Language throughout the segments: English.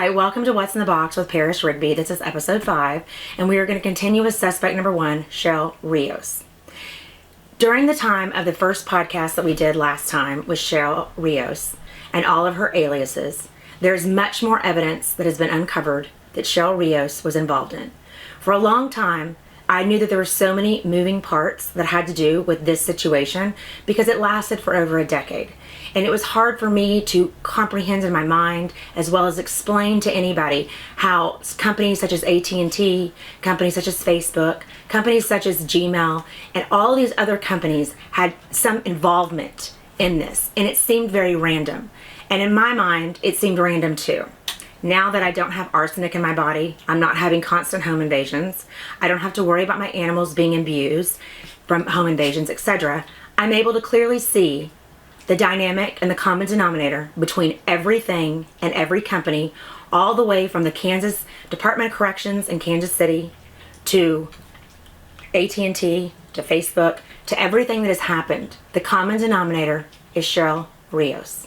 Hi, welcome to What's in the Box with Parris Rigby. This is episode 5, and we are going to continue with suspect number 1, Cheryl Rios. During the time of the first podcast that we did last time with Cheryl Rios and all of her aliases, there is much more evidence that has been uncovered that Cheryl Rios was involved in. For a long time, I knew that there were so many moving parts that had to do with this situation because it lasted for over a decade. And it was hard for me to comprehend in my mind, as well as explain to anybody, how companies such as AT&T, companies such as Facebook, companies such as Gmail, and all these other companies had some involvement in this. And it seemed very random. And in my mind, it seemed random too. Now that I don't have arsenic in my body, I'm not having constant home invasions, I don't have to worry about my animals being abused from home invasions, etc., I'm able to clearly see the dynamic and the common denominator between everything and every company, all the way from the Kansas Department of Corrections in Kansas City to AT&T to Facebook to everything that has happened. The common denominator is Cheryl Rios.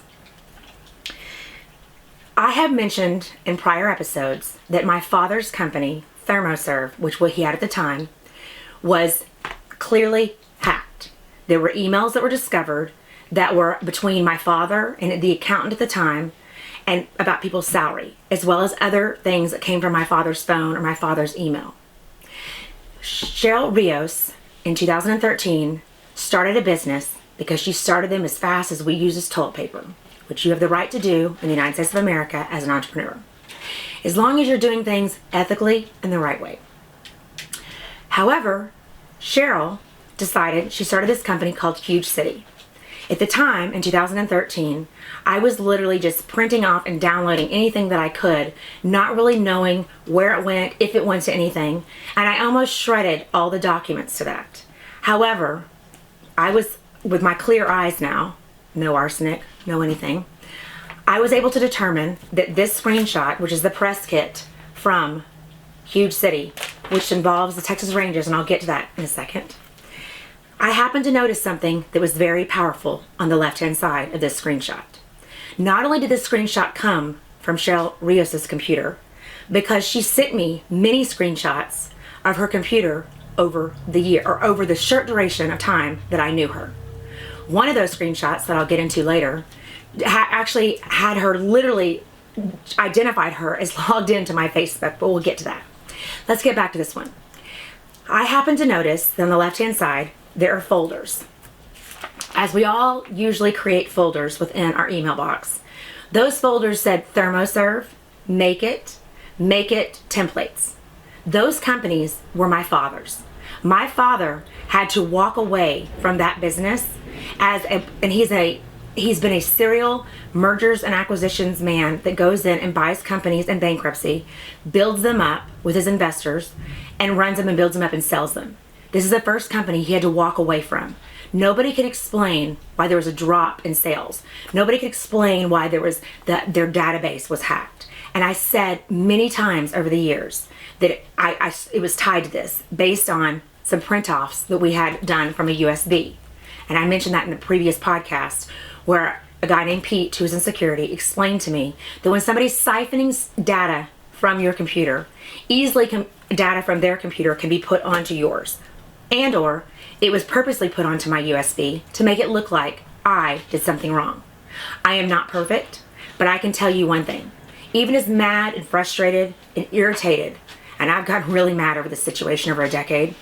I have mentioned in prior episodes that my father's company, ThermoServe, which he had at the time, was clearly hacked. There were emails that were discovered that were between my father and the accountant at the time and about people's salary, as well as other things that came from my father's phone or my father's email. Cheryl Rios, in 2013, started a business because she started them as fast as we use as toilet paper, which you have the right to do in the United States of America as an entrepreneur, as long as you're doing things ethically and the right way. However, Cheryl decided she started this company called Huge City. At the time, in 2013, I was literally just printing off and downloading anything that I could, not really knowing where it went, if it went to anything, and I almost shredded all the documents to that. However, I was, with my clear eyes now, no arsenic, no anything, I was able to determine that this screenshot, which is the press kit from Huge City, which involves the Texas Rangers, and I'll get to that in a second, I happened to notice something that was very powerful on the left-hand side of this screenshot. Not only did this screenshot come from Cheryl Rios' computer, because she sent me many screenshots of her computer over the year, or over the short duration of time that I knew her. One of those screenshots that I'll get into later actually had her literally identified her as logged into my Facebook, but we'll get to that. Let's get back to this one. I happened to notice that on the left-hand side, there are folders. As we all usually create folders within our email box, those folders said ThermoServe, Make It Templates. Those companies were my father's. My father had to walk away from that business and he's been a serial mergers and acquisitions man that goes in and buys companies in bankruptcy, builds them up with his investors, and runs them and builds them up and sells them. This is the first company he had to walk away from. Nobody could explain why there was a drop in sales. Nobody could explain why their database was hacked. And I said many times over the years that it was tied to this based on some print-offs that we had done from a USB. And I mentioned that in the previous podcast where a guy named Pete, who was in security, explained to me that when somebody's siphoning data from your computer, easily data from their computer can be put onto yours. And or it was purposely put onto my USB to make it look like I did something wrong. I am not perfect, but I can tell you one thing. Even as mad and frustrated and irritated, and I've gotten really mad over this situation over a decade,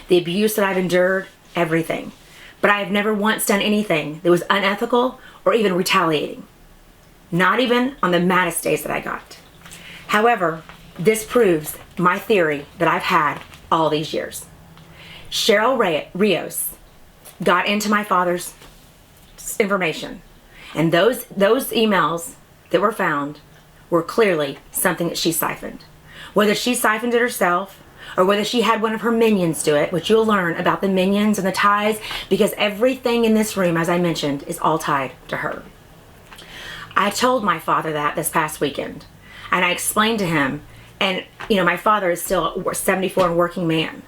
the abuse that I've endured, everything. But I have never once done anything that was unethical or even retaliating. Not even on the maddest days that I got. However, this proves my theory that I've had all these years. Cheryl Rios got into my father's information, and those emails that were found were clearly something that she siphoned. Whether she siphoned it herself or whether she had one of her minions do it, which you'll learn about the minions and the ties, because everything in this room, as I mentioned, is all tied to her. I told my father that this past weekend, and I explained to him, and my father is still 74 and working man.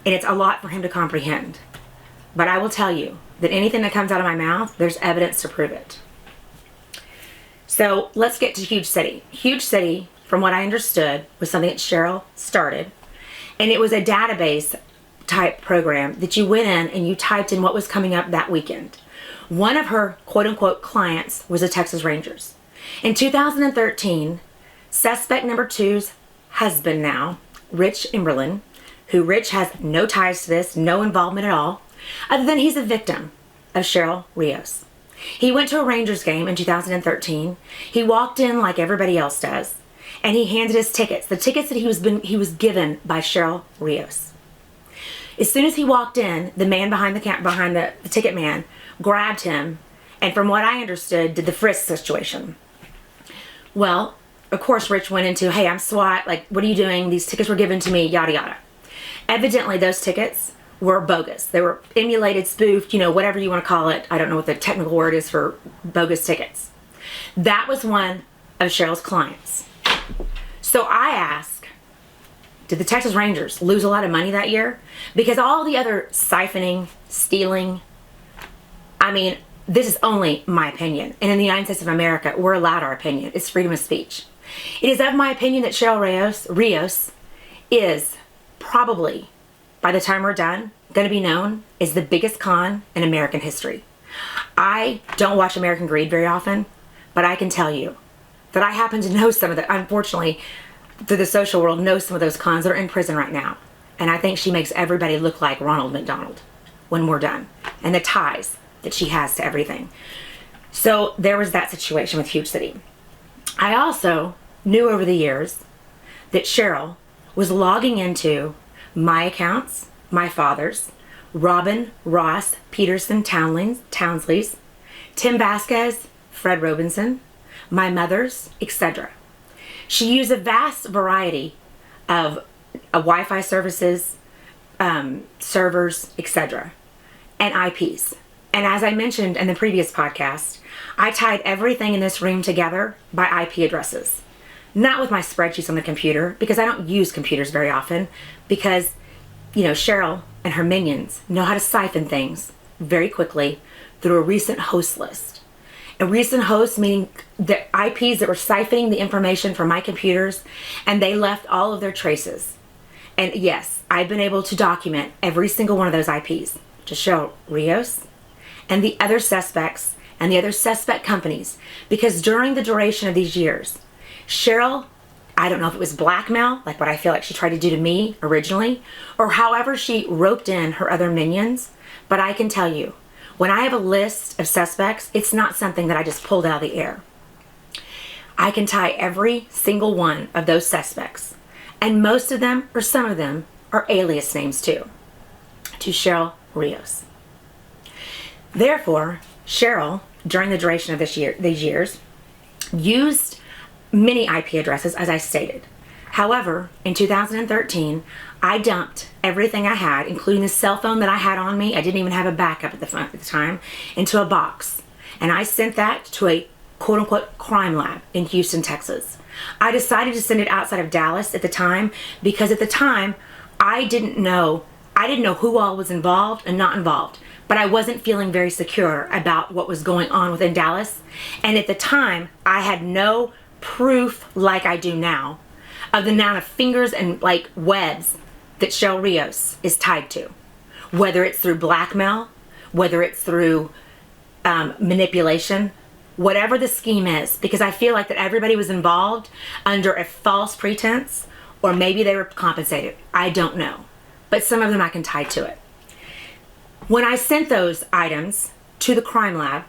And it's a lot for him to comprehend. But I will tell you that anything that comes out of my mouth, there's evidence to prove it. So let's get to Huge City. Huge City, from what I understood, was something that Cheryl started. And it was a database type program that you went in and you typed in what was coming up that weekend. One of her quote unquote clients was the Texas Rangers. In 2013, suspect number two's husband now, Rich Emberlin, who Rich has no ties to this, no involvement at all, other than he's a victim of Cheryl Rios. He went to a Rangers game in 2013. He walked in like everybody else does, and he handed his tickets, the tickets that he was given by Cheryl Rios. As soon as he walked in, the man behind the ticket man grabbed him, and from what I understood, did the frisk situation. Well, of course, Rich went into, hey, I'm SWAT, like, what are you doing? These tickets were given to me, yada, yada. Evidently, those tickets were bogus. They were emulated, spoofed, whatever you want to call it. I don't know what the technical word is for bogus tickets. That was one of Cheryl's clients. So I ask, did the Texas Rangers lose a lot of money that year? Because all the other siphoning, stealing, this is only my opinion. And in the United States of America, we're allowed our opinion. It's freedom of speech. It is of my opinion that Cheryl Rios is probably, by the time we're done, going to be known as the biggest con in American history. I don't watch American Greed very often, but I can tell you that I happen to know some of the, unfortunately, through the social world, know some of those cons that are in prison right now. And I think she makes everybody look like Ronald McDonald when we're done. And the ties that she has to everything. So there was that situation with Huge City. I also knew over the years that Cheryl was logging into my accounts, my father's, Robin, Ross, Peterson, Townsley's, Tim Vasquez, Fred Robinson, my mother's, etc. She used a vast variety of Wi-Fi services, servers, etc., and IPs. And as I mentioned in the previous podcast, I tied everything in this room together by IP addresses. Not with my spreadsheets on the computer, because I don't use computers very often, because, Cheryl and her minions know how to siphon things very quickly through a recent host list. A recent host meaning the IPs that were siphoning the information from my computers, and they left all of their traces. And yes, I've been able to document every single one of those IPs to Cheryl Rios and the other suspects and the other suspect companies, because during the duration of these years, Cheryl, I don't know if it was blackmail, like what I feel like she tried to do to me originally, or however she roped in her other minions, but I can tell you, when I have a list of suspects, it's not something that I just pulled out of the air. I can tie every single one of those suspects, and most of them, or some of them, are alias names too, to Cheryl Rios. Therefore, Cheryl, during the duration of these years, used many IP addresses, as I stated. However, in 2013, I dumped everything I had, including the cell phone that I had on me. I didn't even have a backup at the time, into a box. And I sent that to a quote-unquote crime lab in Houston, Texas. I decided to send it outside of Dallas at the time, because at the time, I didn't know who all was involved and not involved. But I wasn't feeling very secure about what was going on within Dallas. And at the time, I had no proof, like I do now, of the amount of fingers and webs that Cheryl Rios is tied to. Whether it's through blackmail, whether it's through manipulation, whatever the scheme is, because I feel like that everybody was involved under a false pretense, or maybe they were compensated. I don't know. But some of them I can tie to it. When I sent those items to the crime lab,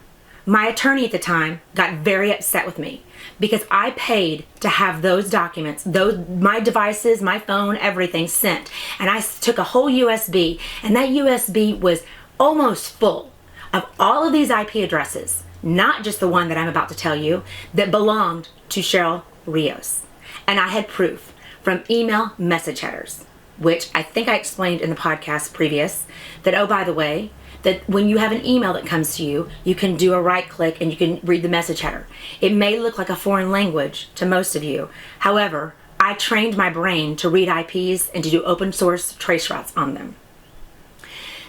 my attorney at the time got very upset with me, because I paid to have those documents, my devices, my phone, everything sent. And I took a whole USB, and that USB was almost full of all of these IP addresses, not just the one that I'm about to tell you, that belonged to Cheryl Rios. And I had proof from email message headers, which I think I explained in the podcast previous, that, oh, by the way, that when you have an email that comes to you, you can do a right click and you can read the message header. It may look like a foreign language to most of you. However, I trained my brain to read IPs and to do open source trace routes on them.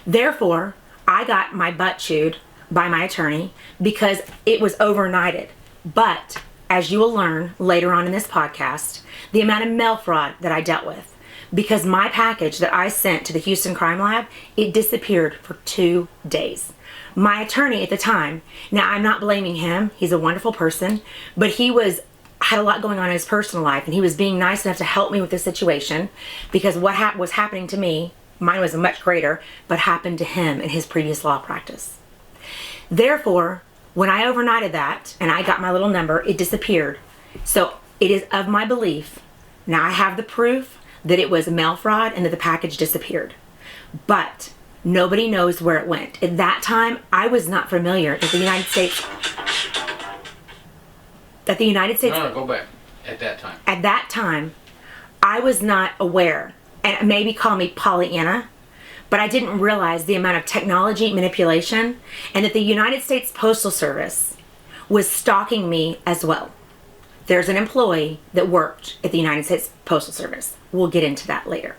Therefore, I got my butt chewed by my attorney because it was overnighted. But as you will learn later on in this podcast, the amount of mail fraud that I dealt with. Because my package that I sent to the Houston Crime Lab, it disappeared for 2 days. My attorney at the time, now I'm not blaming him, he's a wonderful person, but he had a lot going on in his personal life, and he was being nice enough to help me with this situation, because what was happening to me, mine was much greater, but happened to him in his previous law practice. Therefore, when I overnighted that and I got my little number, it disappeared. So it is of my belief, now I have the proof that it was mail fraud and that the package disappeared. But nobody knows where it went. At that time, I was not familiar that the United States... No, go back. At that time. At that time, I was not aware, and maybe call me Pollyanna, but I didn't realize the amount of technology manipulation and that the United States Postal Service was stalking me as well. There's an employee that worked at the United States Postal Service. We'll get into that later.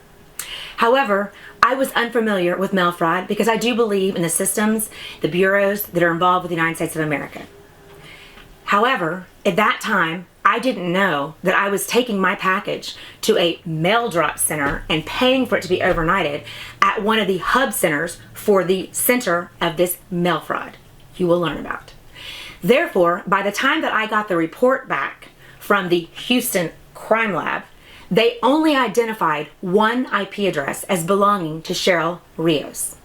However, I was unfamiliar with mail fraud because I do believe in the systems, the bureaus that are involved with the United States of America. However, at that time, I didn't know that I was taking my package to a mail drop center and paying for it to be overnighted at one of the hub centers for the center of this mail fraud you will learn about. Therefore, by the time that I got the report back from the Houston Crime Lab, they only identified one IP address as belonging to Cheryl Rios.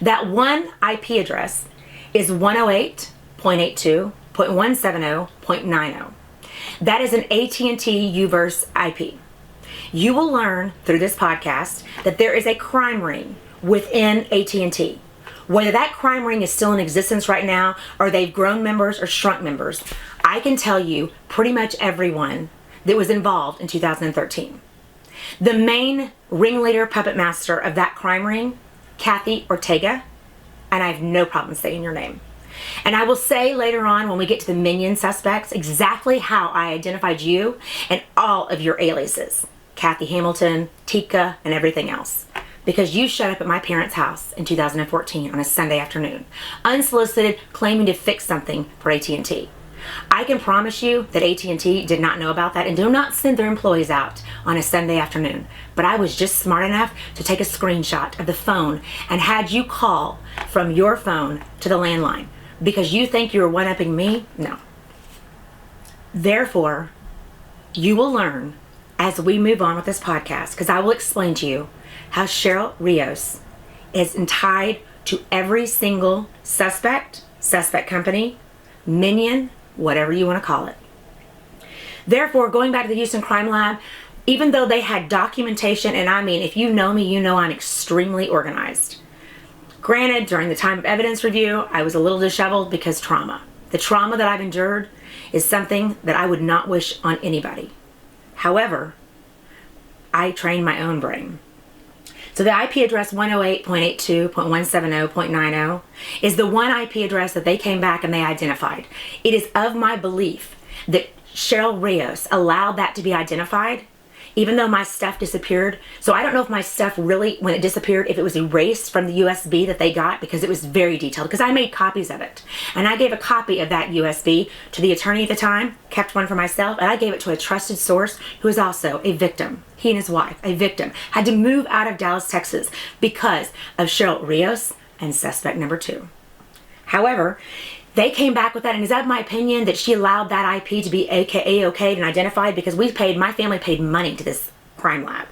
That one IP address is 108.82.170.90. That is an AT&T Uverse IP. You will learn through this podcast that there is a crime ring within AT&T. Whether that crime ring is still in existence right now, or they've grown members or shrunk members, I can tell you pretty much everyone that was involved in 2013. The main ringleader puppet master of that crime ring, Kathy Ortega, and I have no problem saying your name. And I will say later on when we get to the minion suspects exactly how I identified you and all of your aliases, Kathy Hamilton, Tika, and everything else. Because you showed up at my parents' house in 2014 on a Sunday afternoon, unsolicited, claiming to fix something for AT&T. I can promise you that AT&T did not know about that and do not send their employees out on a Sunday afternoon. But I was just smart enough to take a screenshot of the phone and had you call from your phone to the landline. Because you think you're one-upping me? No. Therefore, you will learn as we move on with this podcast, because I will explain to you how Cheryl Rios is tied to every single suspect company, minion, whatever you want to call it. Therefore, going back to the Houston Crime Lab, even though they had documentation, and I mean, if you know me, you know I'm extremely organized. Granted, during the time of evidence review, I was a little disheveled because trauma. The trauma that I've endured is something that I would not wish on anybody. However, I trained my own brain. So the IP address 108.82.170.90 is the one IP address that they came back and they identified. It is of my belief that Cheryl Rios allowed that to be identified, even though my stuff disappeared. So I don't know if my stuff really, when it disappeared, if it was erased from the USB that they got, because it was very detailed, because I made copies of it. And I gave a copy of that USB to the attorney at the time, kept one for myself, and I gave it to a trusted source who is also a victim. He and his wife, a victim, had to move out of Dallas, Texas because of Cheryl Rios and suspect number 2. However, they came back with that, and is that my opinion that she allowed that IP to be okayed and identified, because my family paid money to this crime lab.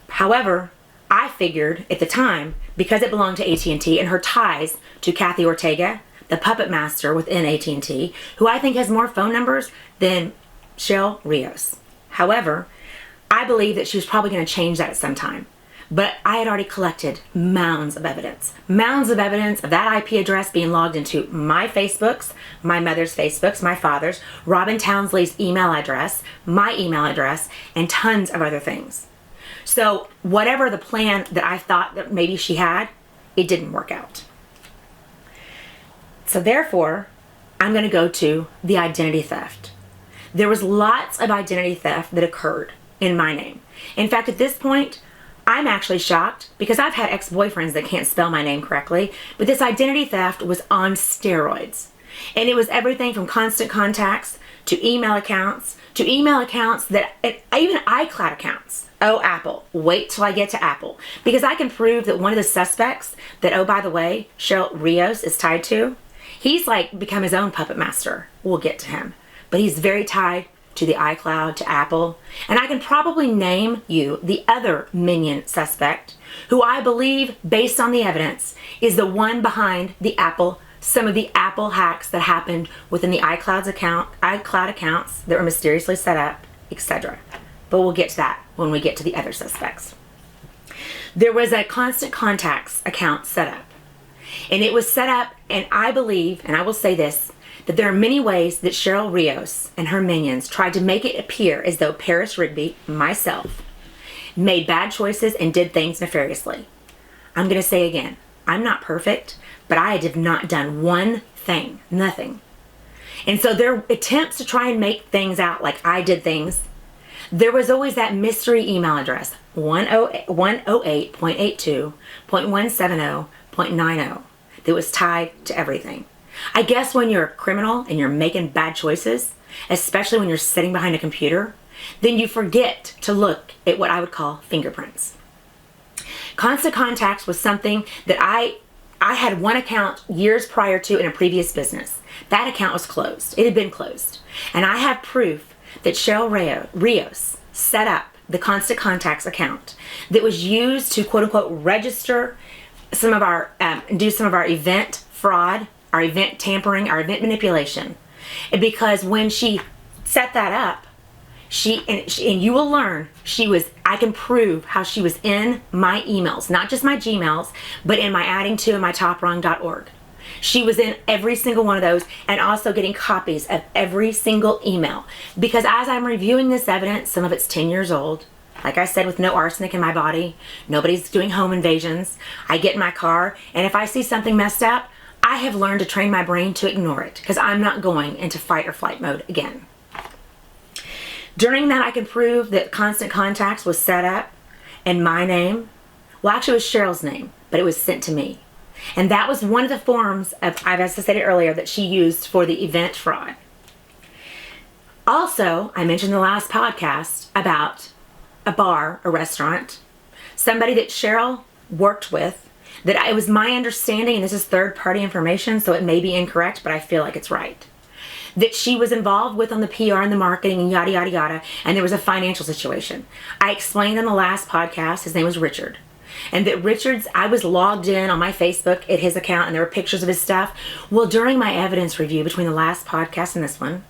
However, I figured at the time, because it belonged to AT&T and her ties to Kathy Ortega, the puppet master within AT&T, who I think has more phone numbers than Cheryl Rios. However, I believe that she was probably going to change that at some time. But I had already collected mounds of evidence of that IP address being logged into my Facebooks, my mother's Facebooks, my father's, Robin Townsley's email address, my email address, and tons of other things. So whatever the plan that I thought that maybe she had, it didn't work out. So therefore, I'm going to go to the identity theft. There was lots of identity theft that occurred in my name. In fact, at this point, I'm actually shocked because I've had ex-boyfriends that can't spell my name correctly, but this identity theft was on steroids. And it was everything from constant contacts to email accounts, that, even iCloud accounts. Oh, Apple. Wait till I get to Apple. Because I can prove that one of the suspects that, oh, by the way, Cheryl Rios is tied to, he's like become his own puppet master. We'll get to him. But he's very tied to the iCloud, to Apple. And I can probably name you the other minion suspect who I believe, based on the evidence, is the one behind some of the Apple hacks that happened within the iCloud accounts that were mysteriously set up, etc. But we'll get to that when we get to the other suspects. There was a Constant Contacts account set up. And it was set up, and I believe, and I will say this, that there are many ways that Cheryl Rios and her minions tried to make it appear as though Parris Rigby, myself, made bad choices and did things nefariously. I'm going to say again, I'm not perfect, but I have not done one thing, nothing. And so their attempts to try and make things out like I did things, there was always that mystery email address, 108.82.170.90, that was tied to everything. I guess when you're a criminal and you're making bad choices, especially when you're sitting behind a computer, then you forget to look at what I would call fingerprints. Constant Contacts was something that I had one account years prior to in a previous business. That account was closed. It had been closed. And I have proof that Cheryl Rios set up the Constant Contacts account that was used to quote unquote register some of our, do some of our event fraud, our event tampering, our event manipulation. And because when she set that up, and you will learn, I can prove how she was in my emails, not just my Gmails, but in my adding to and my toprung.org. She was in every single one of those, and also getting copies of every single email. Because as I'm reviewing this evidence, some of it's 10 years old. Like I said, with no arsenic in my body, nobody's doing home invasions. I get in my car, and if I see something messed up, I have learned to train my brain to ignore it, because I'm not going into fight or flight mode again. During that, I can prove that Constant Contacts was set up in my name. Well, actually, it was Cheryl's name, but it was sent to me. And that was one of the forms of, as I stated earlier, that she used for the event fraud. Also, I mentioned in the last podcast about a bar, a restaurant, somebody that Cheryl worked with, that it was my understanding, and this is third-party information, so it may be incorrect, but I feel like it's right, that she was involved with on the PR and the marketing and yada, yada, yada, and there was a financial situation. I explained in the last podcast, his name was Richard, and that I was logged in on my Facebook at his account, and there were pictures of his stuff. Well, during my evidence review between the last podcast and this one,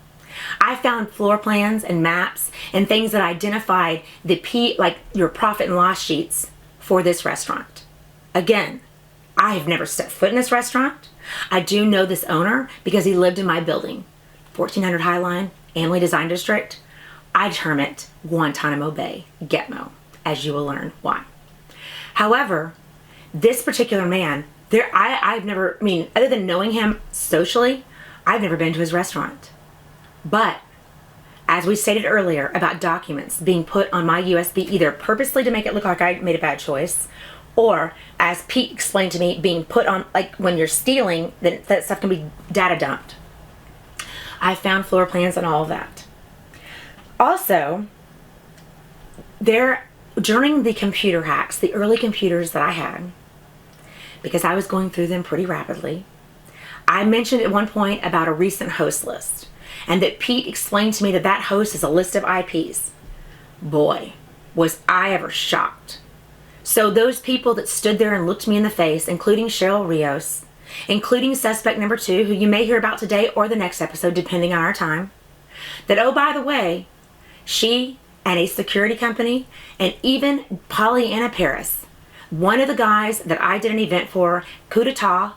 I found floor plans and maps and things that identified like your profit and loss sheets for this restaurant. Again, I have never stepped foot in this restaurant. I do know this owner because he lived in my building. 1400 Highline, Amley Design District. I term it Guantanamo Bay, Gitmo, as you will learn why. However, this particular man, I've never, other than knowing him socially, I've never been to his restaurant. But, as we stated earlier about documents being put on my USB, either purposely to make it look like I made a bad choice, or, as Pete explained to me, being put on, like when you're stealing, that stuff can be data dumped. I found floor plans and all of that. Also, during the computer hacks, the early computers that I had, because I was going through them pretty rapidly, I mentioned at one point about a recent host list, and that Pete explained to me that host is a list of IPs. Boy, was I ever shocked. So those people that stood there and looked me in the face, including Cheryl Rios, including suspect number 2, who you may hear about today or the next episode, depending on our time, that, oh, by the way, she and a security company, and even Pollyanna Parris, one of the guys that I did an event for, coup d'etat,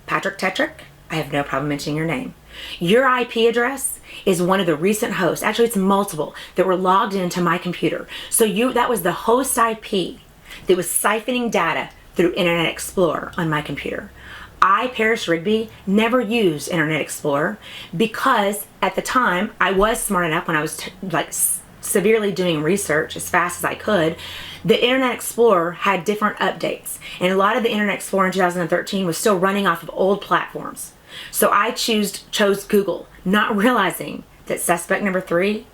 Patrick Tetrick, I have no problem mentioning your name. Your IP address is one of the recent hosts. Actually, it's multiple that were logged into my computer. So that was the host IP that was siphoning data through Internet Explorer on my computer. I, Parris Rigby, never used Internet Explorer because at the time I was smart enough, when I was severely doing research as fast as I could, the Internet Explorer had different updates, and a lot of the Internet Explorer in 2013 was still running off of old platforms. So I chose Google, not realizing that suspect number 3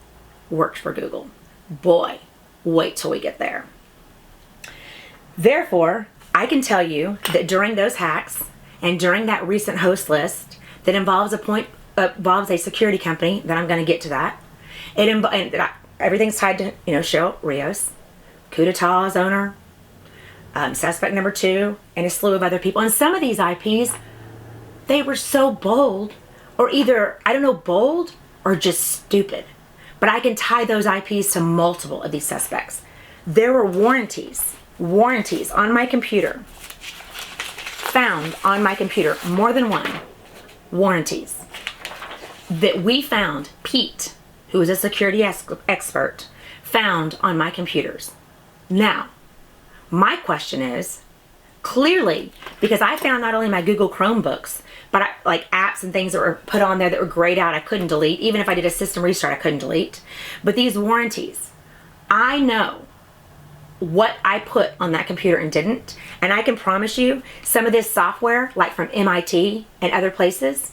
worked for Google. Boy, wait till we get there. Therefore, I can tell you that during those hacks and during that recent host list that involves a security company, that I'm going to get to that, everything's tied to, Cheryl Rios, Coup d'etat's owner, suspect number 2, and a slew of other people. And some of these IPs, they were so bold, or either, bold or just stupid. But I can tie those IPs to multiple of these suspects. There were warranties on my computer, found on my computer, more than one, warranties, that we found, Pete, who is a security expert, found on my computers. Now, my question is, clearly, because I found not only my Google Chromebooks, but like apps and things that were put on there that were grayed out, I couldn't delete. Even if I did a system restart, I couldn't delete. But these warranties, I know what I put on that computer and didn't. And I can promise you, some of this software, like from MIT and other places,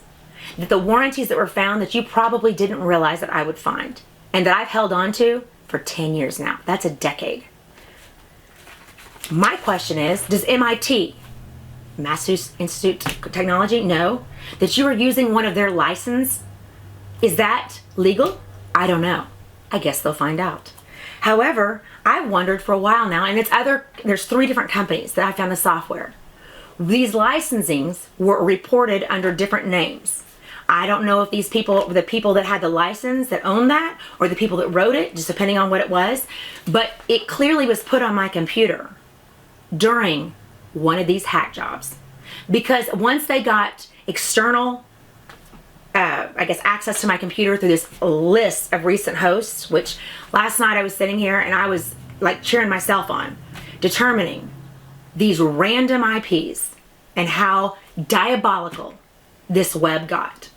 that the warranties that were found that you probably didn't realize that I would find, and that I've held on to for 10 years now. That's a decade. My question is, does MIT, Massachusetts Institute of Technology, know that you are using one of their licenses? Is that legal? I don't know. I guess they'll find out. However, I've wondered for a while now, and there's 3 different companies that I found the software. These licensings were reported under different names. I don't know if these people were the people that had the license that owned that, or the people that wrote it, just depending on what it was. But it clearly was put on my computer during one of these hack jobs. Because once they got external, access to my computer through this list of recent hosts, which last night I was sitting here and I was like cheering myself on, determining these random IPs and how diabolical this web got.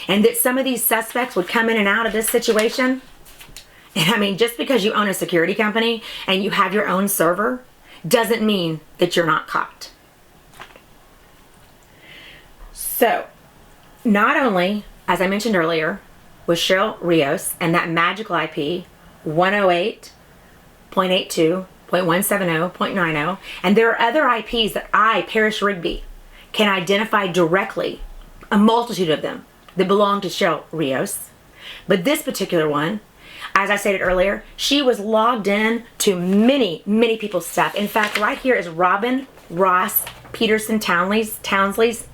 And that some of these suspects would come in and out of this situation. And just because you own a security company and you have your own server doesn't mean that you're not caught. So, not only, as I mentioned earlier, was Cheryl Rios and that magical IP 108.82.170.90, and there are other IPs that I, Parris Rigby, can identify directly, a multitude of them that belong to Cheryl Rios. But this particular one, as I stated earlier, she was logged in to many, many people's stuff. In fact, right here is Robin Ross Peterson Townsley's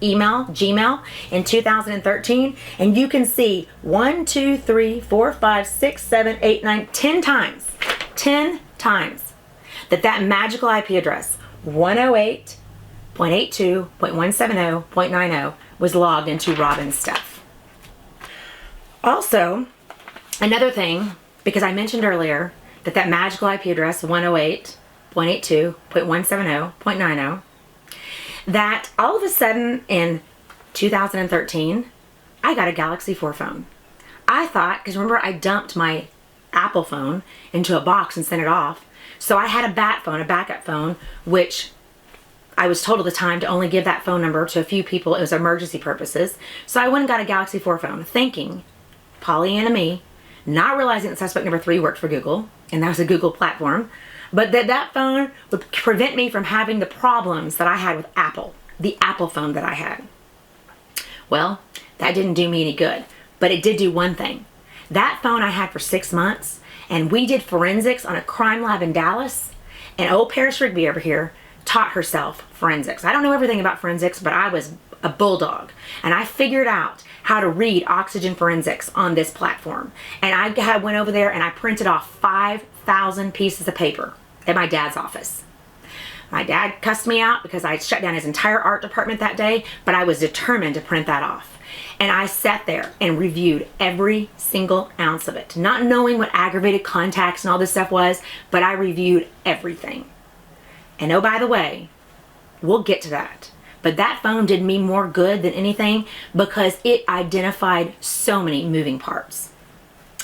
email, Gmail, in 2013. And you can see 1, 2, 3, 4, 5, 6, 7, 8, 9, 10 times that magical IP address, 108.82.170.90, was logged into Robin's stuff. Also, another thing, because I mentioned earlier that magical IP address, 108.82.170.90, that all of a sudden in 2013, I got a Galaxy 4 phone. I thought, because remember I dumped my Apple phone into a box and sent it off, so I had a backup phone, which I was told at the time to only give that phone number to a few people. It was emergency purposes. So I went and got a Galaxy 4 phone, thinking, Pollyanna me, not realizing that suspect number 3 worked for Google, and that was a Google platform, but that phone would prevent me from having the problems that I had with Apple, the Apple phone that I had. Well, that didn't do me any good, but it did do one thing. That phone I had for 6 months, and we did forensics on a crime lab in Dallas, and old Parris Rigby over here taught herself forensics. I don't know everything about forensics, but I was a bulldog, and I figured out how to read oxygen forensics on this platform. And I went over there and I printed off 5,000 pieces of paper at my dad's office. My dad cussed me out because I shut down his entire art department that day, but I was determined to print that off. And I sat there and reviewed every single ounce of it, not knowing what aggravated contacts and all this stuff was, but I reviewed everything. And oh, by the way, we'll get to that. But that phone did me more good than anything because it identified so many moving parts,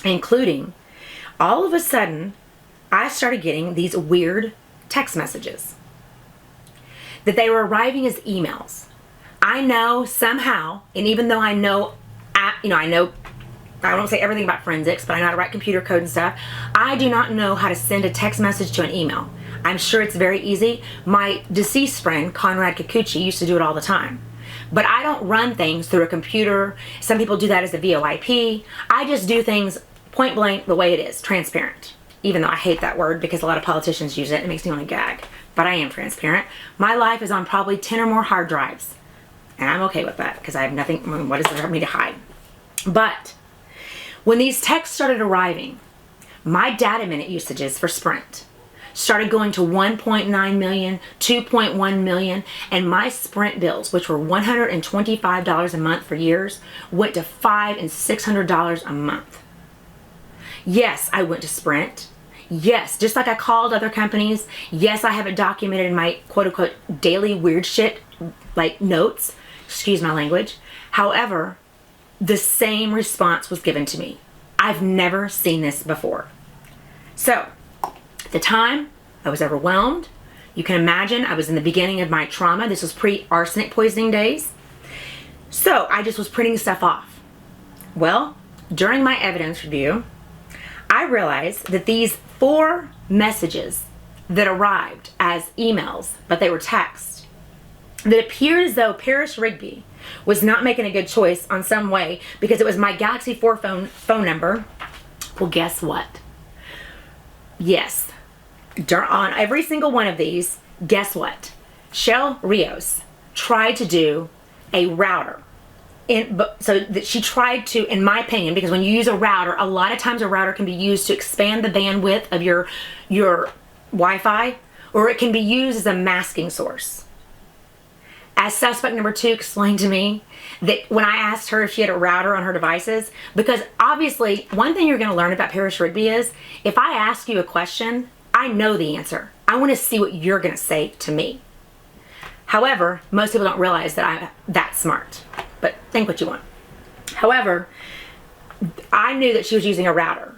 including all of a sudden, I started getting these weird text messages that they were arriving as emails. I know somehow, and even though I know I won't say everything about forensics, but I know how to write computer code and stuff. I do not know how to send a text message to an email. I'm sure it's very easy. My deceased friend, Conrad Kikuchi, used to do it all the time. But I don't run things through a computer. Some people do that as a VoIP. I just do things point blank the way it is, transparent. Even though I hate that word because a lot of politicians use it. It makes me want to gag. But I am transparent. My life is on probably 10 or more hard drives. And I'm okay with that because I have nothing, what is there for me to hide? But when these texts started arriving, my data minute usages for Sprint started going to 1.9 million, 2.1 million, and my Sprint bills, which were $125 a month for years, went to $500 and $600 a month. Yes, I went to Sprint. Yes, just like I called other companies. Yes, I have it documented in my quote-unquote daily weird shit, like notes. Excuse my language. However, the same response was given to me. I've never seen this before. So, at the time, I was overwhelmed. You can imagine I was in the beginning of my trauma. This was pre-arsenic poisoning days. So, I just was printing stuff off. Well, during my evidence review, I realized that these 4 messages that arrived as emails, but they were text, that appeared as though Parris Rigby was not making a good choice on some way because it was my Galaxy 4 phone number. Well, guess what? Yes, on every single one of these, guess what? Cheryl Rios tried to do a router. So that she tried to, in my opinion, because when you use a router, a lot of times a router can be used to expand the bandwidth of your Wi-Fi, or it can be used as a masking source. As suspect number 2 explained to me that when I asked her if she had a router on her devices, because obviously one thing you're going to learn about Parris Rigby is if I ask you a question, I know the answer. I want to see what you're going to say to me. However, most people don't realize that I'm that smart, but think what you want. However, I knew that she was using a router.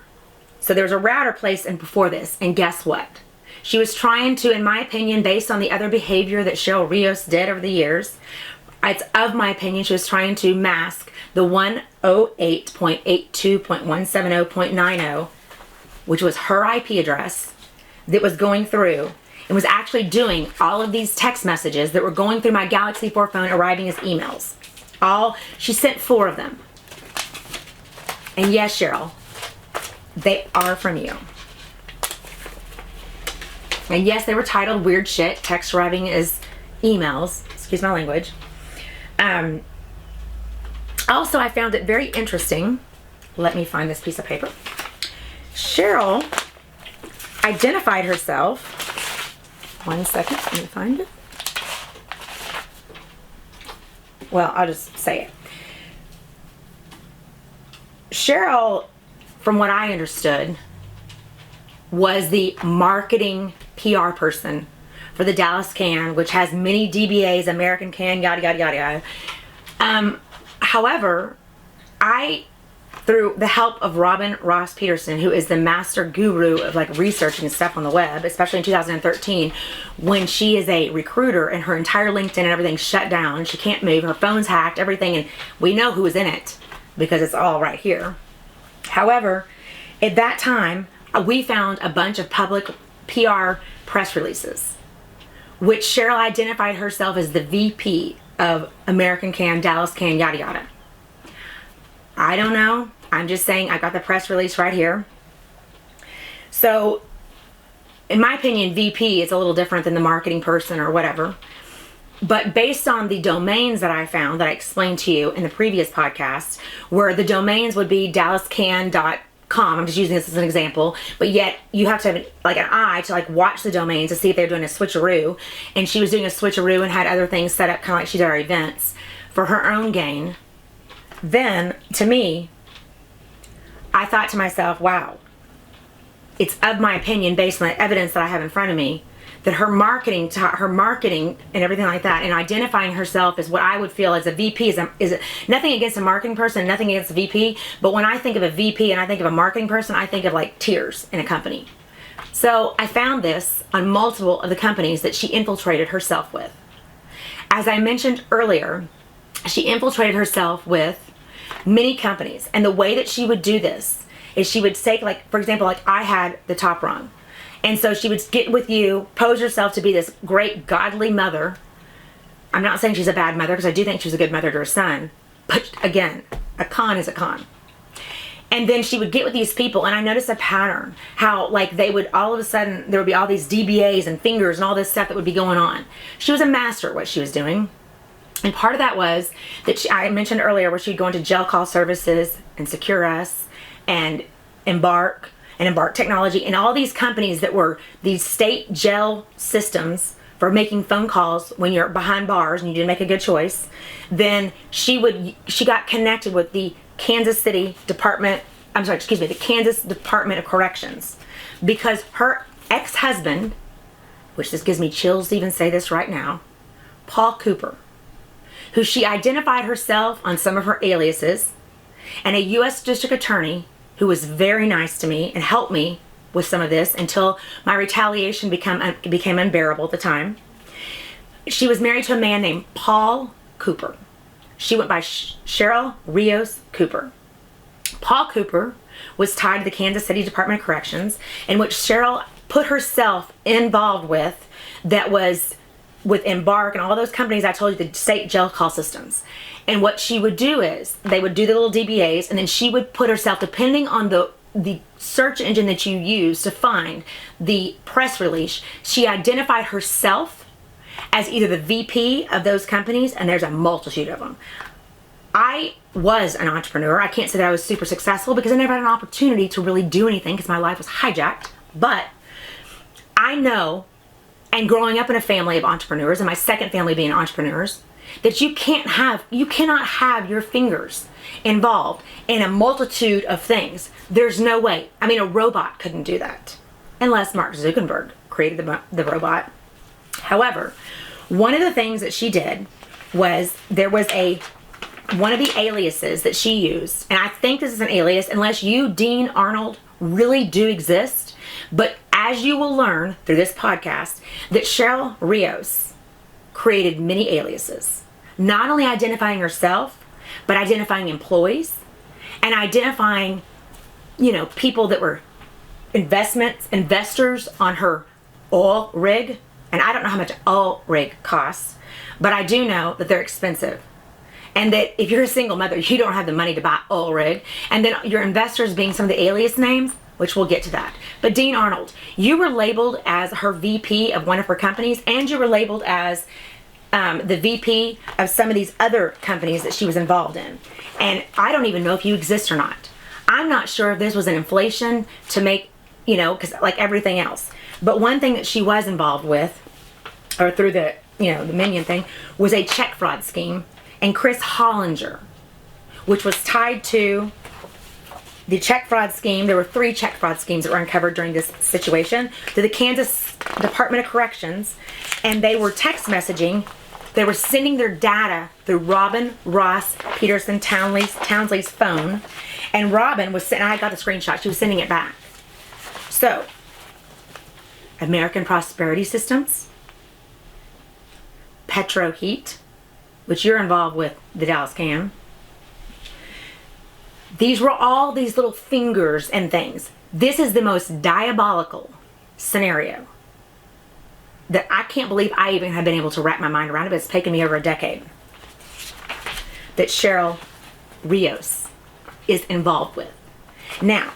So there was a router placed in before this, and guess what? She was trying to, in my opinion, based on the other behavior that Cheryl Rios did over the years, it's of my opinion, she was trying to mask the 108.82.170.90, which was her IP address that was going through and was actually doing all of these text messages that were going through my Galaxy 4 phone arriving as emails. She sent 4 of them. And yes, Cheryl, they are from you. And yes, they were titled weird shit, text arriving as emails. Excuse my language. Also, I found it very interesting. Let me find this piece of paper. Cheryl identified herself. One second, let me find it. Well, I'll just say it. Cheryl, from what I understood, was the marketing PR person for the Dallas Can, which has many DBAs, American Can, yada, yada, yada, yada. However, through the help of Robin Ross Peterson, who is the master guru of like researching stuff on the web, especially in 2013, when she is a recruiter and her entire LinkedIn and everything shut down, she can't move, her phone's hacked, everything, and we know who was in it because it's all right here. However, at that time, we found a bunch of public PR press releases, which Cheryl identified herself as the VP of American Can, Dallas Can, yada yada. I don't know. I'm just saying I got the press release right here. So, in my opinion, VP is a little different than the marketing person or whatever. But based on the domains that I found that I explained to you in the previous podcast, where the domains would be dallascan.com, I'm just using this as an example, but yet you have to have like an eye to like watch the domains to see if they're doing a switcheroo. And she was doing a switcheroo and had other things set up kind of like she did our events for her own gain. Then, to me, I thought to myself, wow, it's of my opinion based on the evidence that I have in front of me that her marketing and everything like that, and identifying herself as what I would feel as a VP is nothing against a marketing person, nothing against a VP, but when I think of a VP and I think of a marketing person, I think of like tiers in a company. So I found this on multiple of the companies that she infiltrated herself with. As I mentioned earlier, she infiltrated herself with many companies. And the way that she would do this is she would take, like, for example, like I had the top rung. And so she would get with you, pose herself to be this great godly mother. I'm not saying she's a bad mother, because I do think she was a good mother to her son. But again, a con is a con. And then she would get with these people, and I noticed a pattern, how like they would all of a sudden, there would be all these DBAs and fingers and all this stuff that would be going on. She was a master at what she was doing. And part of that was that I mentioned earlier where she'd go into Gel Call Services and Secure Us and Embark Technology and all these companies that were these state gel systems for making phone calls when you're behind bars and you didn't make a good choice. Then she got connected with the Kansas Department of Corrections, because her ex-husband, which this gives me chills to even say this right now, Paul Cooper, who she identified herself on some of her aliases, and a U.S. District Attorney who was very nice to me and helped me with some of this until my retaliation became unbearable at the time. She was married to a man named Paul Cooper. She went by Cheryl Rios Cooper. Paul Cooper was tied to the Kansas City Department of Corrections, in which Cheryl put herself involved with, that was with Embark and all those companies I told you, the state jail call systems. And what she would do is, they would do the little DBAs, and then she would put herself, depending on the search engine that you use to find the press release, she identified herself as either the VP of those companies, and there's a multitude of them. I was an entrepreneur. I can't say that I was super successful because I never had an opportunity to really do anything because my life was hijacked. But I know, and growing up in a family of entrepreneurs, and my second family being entrepreneurs, that you cannot have your fingers involved in a multitude of things. There's no way. I mean, a robot couldn't do that unless Mark Zuckerberg created the robot. However, one of the things that she did was, there was one of the aliases that she used, and I think this is an alias unless you, Dean Arnold, really do exist, but as you will learn through this podcast, that Cheryl Rios created many aliases, not only identifying herself, but identifying employees and identifying, people that were investors on her oil rig. And I don't know how much an oil rig costs, but I do know that they're expensive. And that if you're a single mother, you don't have the money to buy oil rig. And then your investors being some of the alias names, which we'll get to that. But Dean Arnold, you were labeled as her VP of one of her companies, and you were labeled as the VP of some of these other companies that she was involved in. And I don't even know if you exist or not. I'm not sure if this was an inflation to make, because like everything else. But one thing that she was involved with, or through the Minion thing, was a check fraud scheme. And Chris Hollinger, which was tied to the check fraud scheme. There were 3 check fraud schemes that were uncovered during this situation, to the Kansas Department of Corrections, and they were text messaging. They were sending their data through Robin Ross Peterson Townsley's phone, and Robin was sending, I got the screenshot, she was sending it back. So, American Prosperity Systems, Petro Heat, which you're involved with, the Dallas Cam. These were all these little fingers and things. This is the most diabolical scenario that I can't believe I even have been able to wrap my mind around it, but it's taken me over a decade, that Cheryl Rios is involved with. Now,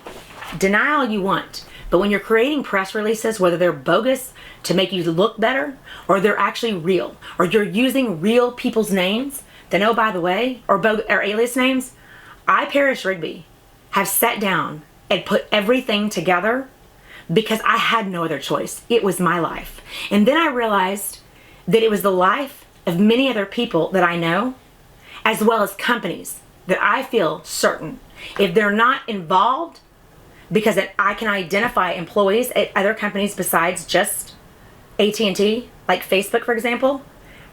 deny all you want, but when you're creating press releases, whether they're bogus to make you look better, or they're actually real, or you're using real people's names, then oh, by the way, or alias names, I, Parris Rigby, have sat down and put everything together because I had no other choice. It was my life. And then I realized that it was the life of many other people that I know, as well as companies that I feel certain, if they're not involved, because I can identify employees at other companies besides just AT&T, like Facebook, for example,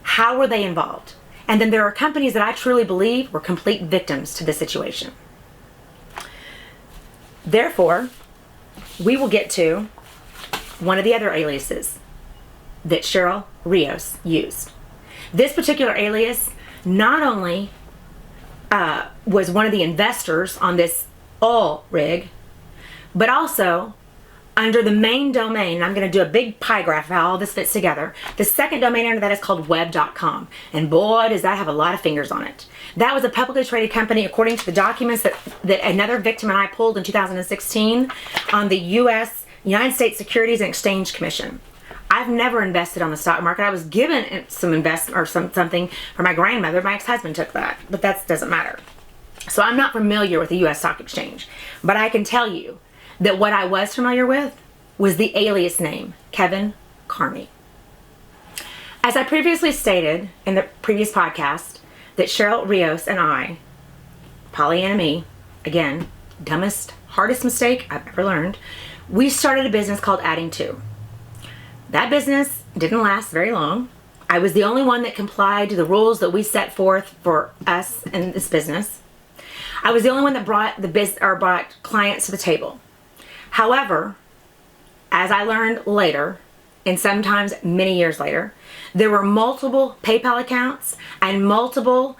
how were they involved? And then there are companies that I truly believe were complete victims to this situation. Therefore, we will get to one of the other aliases that Cheryl Rios used. This particular alias not only was one of the investors on this oil rig, but also under the main domain, and I'm going to do a big pie graph of how all this fits together. The second domain under that is called web.com. And boy, does that have a lot of fingers on it. That was a publicly traded company according to the documents that another victim and I pulled in 2016 on the United States Securities and Exchange Commission. I've never invested on the stock market. I was given some investment or something from my grandmother. My ex-husband took that, but that doesn't matter. So I'm not familiar with the U.S. Stock Exchange, but I can tell you that what I was familiar with was the alias name, Kevin Carney. As I previously stated in the previous podcast, that Cheryl Rios and I, Pollyanna me, again, dumbest, hardest mistake I've ever learned, we started a business called Adding To. That business didn't last very long. I was the only one that complied to the rules that we set forth for us in this business. I was the only one that brought clients to the table. However, as I learned later, and sometimes many years later, there were multiple PayPal accounts and multiple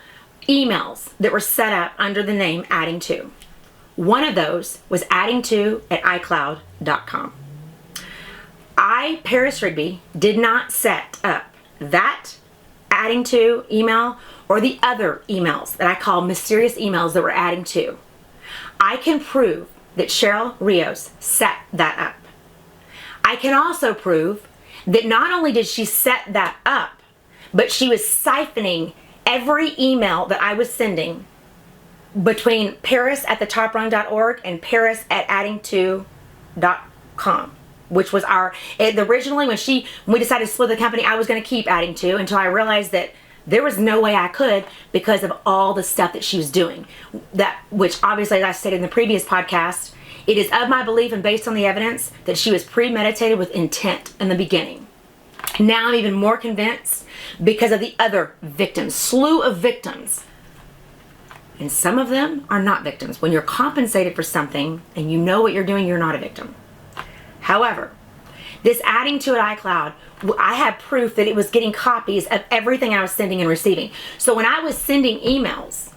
emails that were set up under the name Adding To. One of those was addingto@icloud.com. I, Parris Rigby, did not set up that Adding To email or the other emails that I call mysterious emails that were Adding To. I can prove that Cheryl Rios set that up. I can also prove that not only did she set that up, but she was siphoning every email that I was sending between Parris@thetop.org and Parris@addingto.com, which was originally when we decided to split the company, I was going to keep Adding To until I realized that there was no way I could because of all the stuff that she was doing. Which obviously, as I stated in the previous podcast, it is of my belief and based on the evidence that she was premeditated with intent in the beginning. Now I'm even more convinced because of the other victims, slew of victims. And some of them are not victims. When you're compensated for something and you know what you're doing, you're not a victim. However, this Adding To at iCloud, I had proof that it was getting copies of everything I was sending and receiving. So when I was sending emails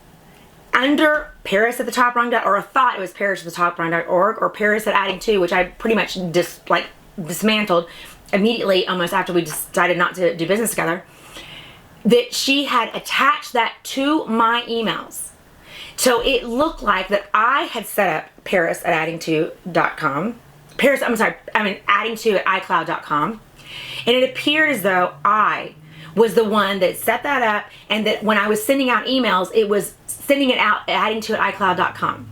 under Parris@thetop.org, or I thought it was Parris@thetop.org or Parris@Adding To, which I pretty much dismantled immediately almost after we decided not to do business together, that she had attached that to my emails. So it looked like that I had set up Parris@addingto.com. Addingto@icloud.com. And it appeared as though I was the one that set that up, and that when I was sending out emails, it was sending it out addingto@icloud.com.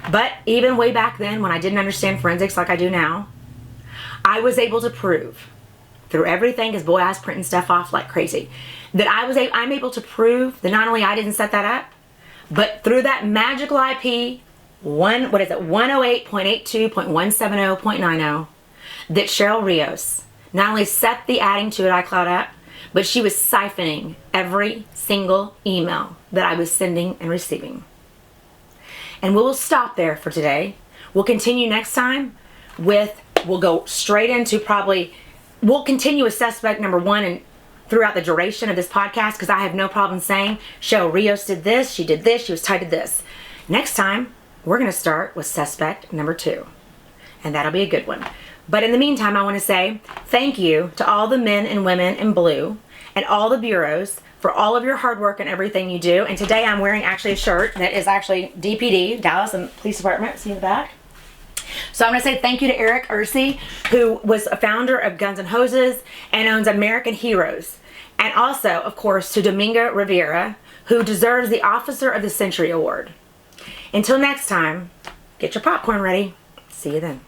But even way back then, when I didn't understand forensics like I do now, I was able to prove through everything, because boy, I was printing stuff off like crazy, that I'm able to prove that not only I didn't set that up, but through that magical IP 108.82.170.90, that Cheryl Rios not only set the Adding To at iCloud up, but she was siphoning every single email that I was sending and receiving. And we'll stop there for today. We'll continue next time we'll go straight into we'll continue with suspect number 1 and throughout the duration of this podcast, because I have no problem saying Cheryl Rios did this, she was tied to this. Next time, we're going to start with suspect number 2. And that'll be a good one. But in the meantime, I want to say thank you to all the men and women in blue and all the bureaus for all of your hard work and everything you do. And today I'm wearing actually a shirt that is actually DPD, Dallas Police Department. See in the back? So I'm going to say thank you to Eric Ursi, who was a founder of Guns and Hoses and owns American Heroes. And also, of course, to Domingo Rivera, who deserves the Officer of the Century Award. Until next time, get your popcorn ready. See you then.